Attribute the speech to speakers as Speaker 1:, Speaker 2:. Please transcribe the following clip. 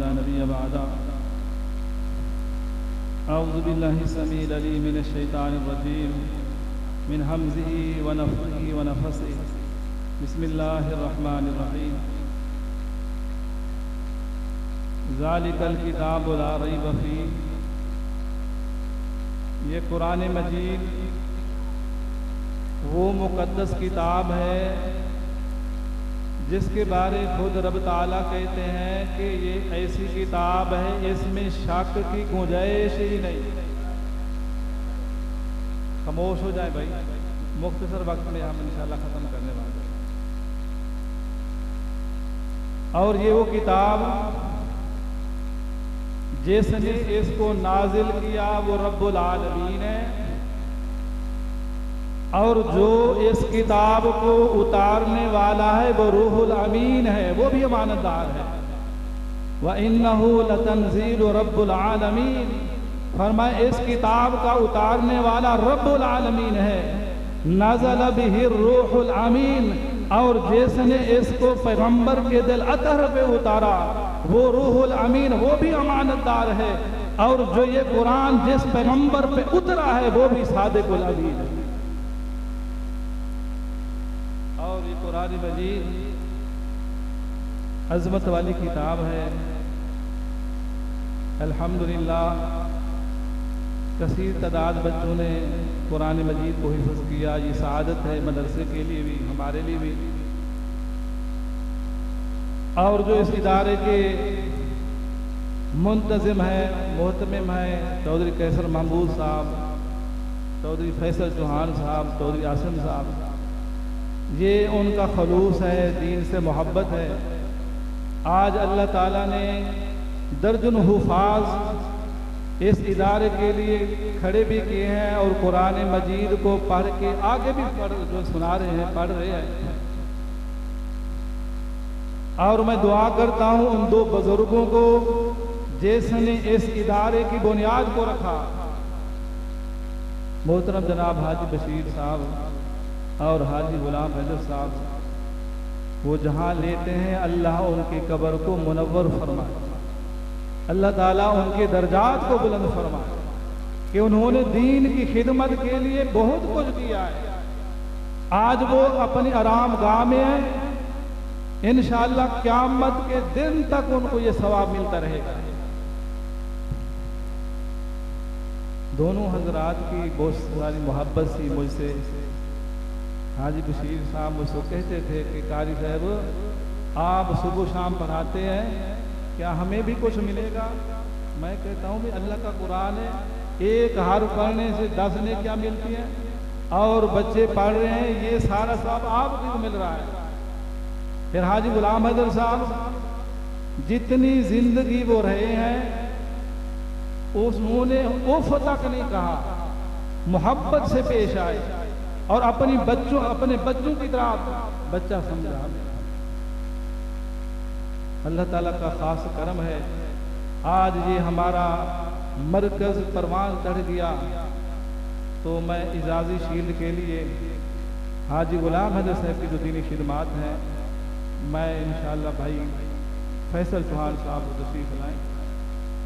Speaker 1: لا نبي بعده. أعوذ بالله السميع العليم من الشيطان الرجيم من همزه ونفخه ونفثه. بسم الله الرحمن الرحيم. ذلك الكتاب لا ريب فيه. یہ قرآن مجید وہ مقدس کتاب ہے جس کے بارے خود رب تعالیٰ کہتے ہیں کہ یہ ایسی کتاب ہے اس میں شک کی گنجائش ہی نہیں. خاموش ہو جائے بھائی، مختصر وقت میں ہم انشاءاللہ ختم کرنے والے ہیں. اور یہ وہ کتاب جس نے اس کو نازل کیا وہ رب العالمین ہے، اور جو اس کتاب کو اتارنے والا ہے وہ روح الامین ہے، وہ بھی امانت دار ہے. وَإِنَّهُ لَتَنزِيلُ رَبُّ الْعَالَمِينَ. فرمائے اس کتاب کا اتارنے والا رب العالمین ہے. نزل بہ الروح الامین. اور جس نے اس کو پیغمبر کے دل اطہر پہ اتارا وہ روح الامین، وہ بھی امانت دار ہے. اور جو یہ قرآن جس پیغمبر پہ اترا ہے وہ بھی صادق الامین ہے. اور یہ قرآن مجید عظمت والی کتاب ہے. الحمدللہ کثیر تعداد بچوں نے قرآن مجید کو حفظ کیا. یہ سعادت ہے مدرسے کے لیے بھی، ہمارے لیے بھی. اور جو اس ادارے کے منتظم ہے، محتمم ہے، چودھری قیصر محمود صاحب، چودھری فیصل چوہان صاحب، چودھری عاصم صاحب، یہ ان کا خلوص ہے، دین سے محبت ہے. آج اللہ تعالیٰ نے درجن حفاظ اس ادارے کے لیے کھڑے بھی کیے ہیں اور قرآن مجید کو پڑھ کے آگے بھی جو سنا رہے ہیں، پڑھ رہے ہیں. اور میں دعا کرتا ہوں ان دو بزرگوں کو جس نے اس ادارے کی بنیاد کو رکھا، محترم جناب حاجی بشیر صاحب اور حاجی غلام حیدر صاحب. وہ جہاں لیتے ہیں اللہ ان کی قبر کو منور فرمائے، اللہ تعالیٰ ان کے درجات کو بلند فرمائے کہ انہوں نے دین کی خدمت کے لیے بہت کچھ کیا ہے. آج وہ اپنی آرام گاہ میں ہیں، انشاءاللہ قیامت کے دن تک ان کو یہ ثواب ملتا رہے گا. دونوں حضرات کی بہت ساری محبت سی مجھ سے. حاجی بشیر صاحب مجھ سے کہتے تھے کہ قاری صاحب آپ صبح شام پڑھاتے ہیں، کیا ہمیں بھی کچھ ملے گا؟ میں کہتا ہوں بھی اللہ کا قرآن ہے، ایک حرف پڑھنے سے 10 نیکیاں ملتی ہیں، اور بچے پڑھ رہے ہیں، یہ سارا ثواب آپ کو مل رہا ہے. پھر حاجی غلام حیدر صاحب جتنی زندگی وہ رہے ہیں انہوں نے اف تک نہیں کہا، محبت سے پیش آئے اور اپنے بچوں کی طرح بچہ سمجھا. اللہ تعالیٰ کا خاص کرم ہے آج یہ ہمارا مرکز پروان چڑھ گیا. تو میں اعزازی شیلڈ کے لیے حاجی غلام حیدر صاحب کی جو دینی خدمات ہیں، میں انشاءاللہ بھائی فیصل چوہان صاحب کو تشریف لائیں.